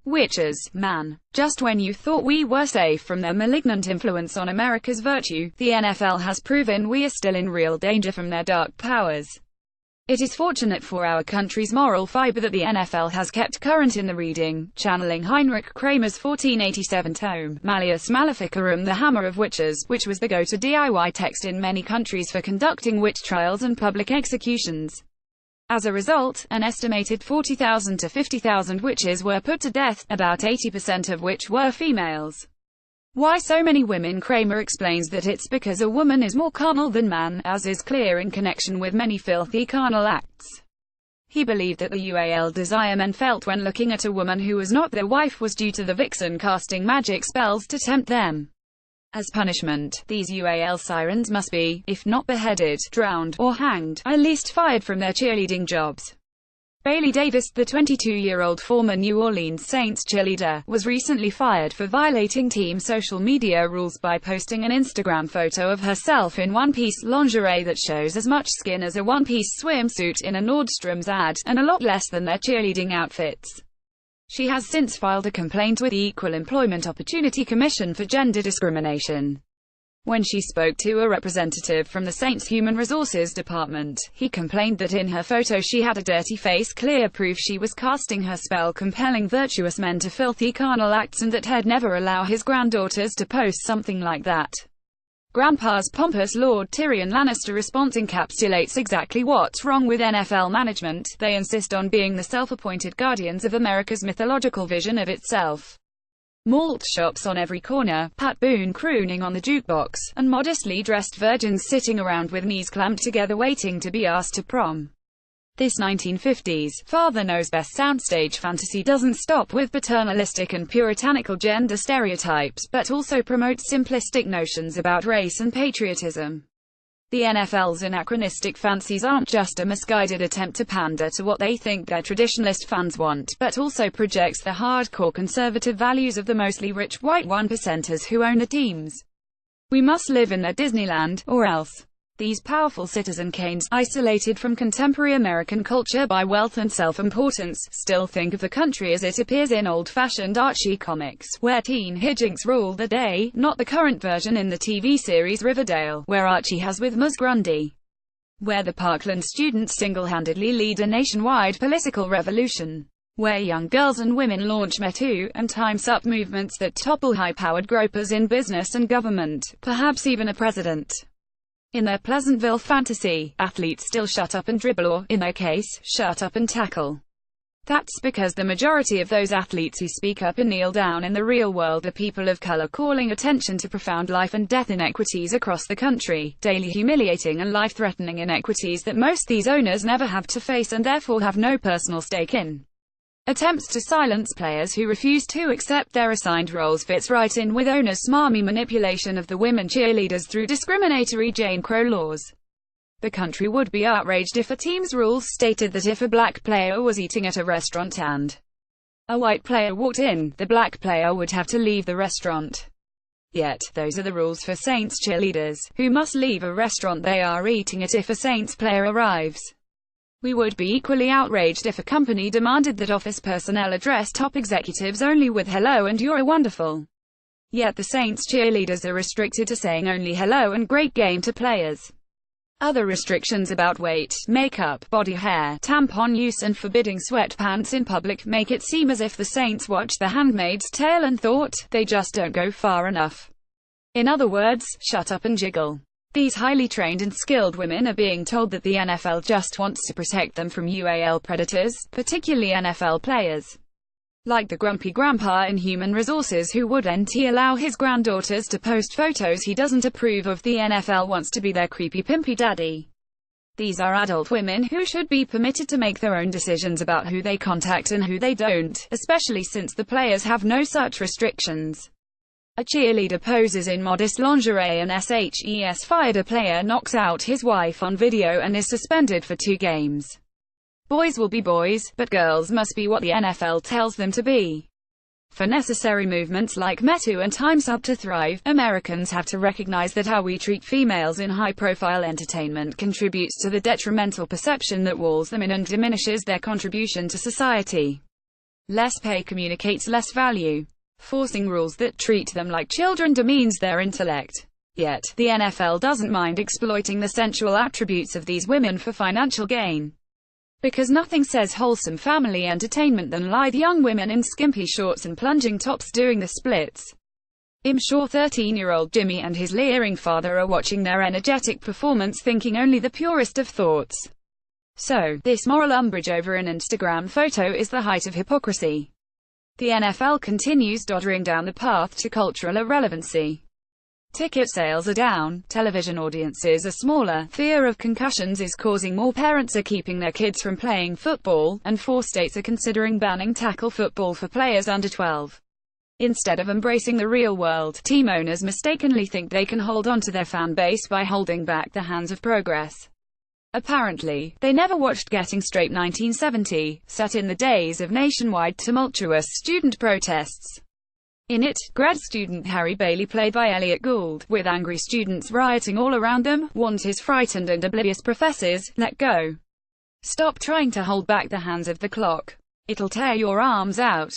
Witches, man. Just when you thought we were safe from their malignant influence on America's virtue, the NFL has proven we are still in real danger from their dark powers. It is fortunate for our country's moral fiber that the NFL has kept current in the reading, channeling Heinrich Kramer's 1487 tome, Malleus Maleficarum, the Hammer of Witches, which was the go-to DIY text in many countries for conducting witch trials and public executions. As a result, an estimated 40,000 to 50,000 witches were put to death, about 80% of which were females. Why so many women? Kramer explains that it's because a woman is more carnal than man, as is clear in connection with many filthy carnal acts. He believed that the UAL desire men felt when looking at a woman who was not their wife was due to the vixen casting magic spells to tempt them. As punishment, these UAL sirens must be, if not beheaded, drowned, or hanged, at least fired from their cheerleading jobs. Bailey Davis, the 22-year-old former New Orleans Saints cheerleader, was recently fired for violating team social media rules by posting an Instagram photo of herself in one-piece lingerie that shows as much skin as a one-piece swimsuit in a Nordstrom's ad, and a lot less than their cheerleading outfits. She has since filed a complaint with the Equal Employment Opportunity Commission for gender discrimination. When she spoke to a representative from the Saints Human Resources Department, he complained that in her photo she had a dirty face, clear proof she was casting her spell compelling virtuous men to filthy carnal acts, and that he'd never allow his granddaughters to post something like that. Grandpa's pompous Lord Tyrion Lannister response encapsulates exactly what's wrong with NFL management. They insist on being the self-appointed guardians of America's mythological vision of itself. Malt shops on every corner, Pat Boone crooning on the jukebox, and modestly dressed virgins sitting around with knees clamped together waiting to be asked to prom. This 1950s, father knows best soundstage fantasy doesn't stop with paternalistic and puritanical gender stereotypes, but also promotes simplistic notions about race and patriotism. The NFL's anachronistic fancies aren't just a misguided attempt to pander to what they think their traditionalist fans want, but also projects the hardcore conservative values of the mostly rich white one-percenters who own the teams. We must live in their Disneyland, or else. These powerful citizen canes, isolated from contemporary American culture by wealth and self-importance, still think of the country as it appears in old-fashioned Archie comics, where teen hijinks rule the day, not the current version in the TV series Riverdale, where Archie has with Ms. Grundy. Where the Parkland students single-handedly lead a nationwide political revolution. Where young girls and women launch Me Too and Time's Up movements that topple high-powered gropers in business and government, perhaps even a president. In their Pleasantville fantasy, athletes still shut up and dribble, or, in their case, shut up and tackle. That's because the majority of those athletes who speak up and kneel down in the real world are people of color, calling attention to profound life and death inequities across the country, daily humiliating and life-threatening inequities that most these owners never have to face and therefore have no personal stake in. Attempts to silence players who refuse to accept their assigned roles fits right in with owners' smarmy manipulation of the women cheerleaders through discriminatory Jane Crow laws. The country would be outraged if a team's rules stated that if a black player was eating at a restaurant and a white player walked in, the black player would have to leave the restaurant. Yet, those are the rules for Saints cheerleaders, who must leave a restaurant they are eating at if a Saints player arrives. We would be equally outraged if a company demanded that office personnel address top executives only with "hello" and "you're wonderful." Yet the Saints cheerleaders are restricted to saying only "hello" and "great game" to players. Other restrictions about weight, makeup, body hair, tampon use and forbidding sweatpants in public make it seem as if the Saints watched The Handmaid's Tale and thought, they just don't go far enough. In other words, shut up and jiggle. These highly trained and skilled women are being told that the NFL just wants to protect them from UAL predators, particularly NFL players. Like the grumpy grandpa in Human Resources who wouldn't allow his granddaughters to post photos he doesn't approve of. The NFL wants to be their creepy pimpy daddy. These are adult women who should be permitted to make their own decisions about who they contact and who they don't, especially since the players have no such restrictions. A cheerleader poses in modest lingerie and SHES fired a player knocks out his wife on video and is suspended for 2 games. Boys will be boys, but girls must be what the NFL tells them to be. For necessary movements like Me Too and Time's Up to thrive, Americans have to recognize that how we treat females in high-profile entertainment contributes to the detrimental perception that walls them in and diminishes their contribution to society. Less pay communicates less value. Forcing rules that treat them like children demeans their intellect. Yet, the NFL doesn't mind exploiting the sensual attributes of these women for financial gain. Because nothing says wholesome family entertainment than lithe young women in skimpy shorts and plunging tops doing the splits. I'm sure 13-year-old Jimmy and his leering father are watching their energetic performance thinking only the purest of thoughts. So, this moral umbrage over an Instagram photo is the height of hypocrisy. The NFL continues doddering down the path to cultural irrelevancy. Ticket sales are down, television audiences are smaller, fear of concussions is causing more parents are keeping their kids from playing football, and 4 states are considering banning tackle football for players under 12. Instead of embracing the real world, team owners mistakenly think they can hold on to their fan base by holding back the hands of progress. Apparently, they never watched Getting Straight 1970, set in the days of nationwide tumultuous student protests. In it, grad student Harry Bailey, played by Elliot Gould, with angry students rioting all around them, warns his frightened and oblivious professors, "Let go. Stop trying to hold back the hands of the clock. It'll tear your arms out."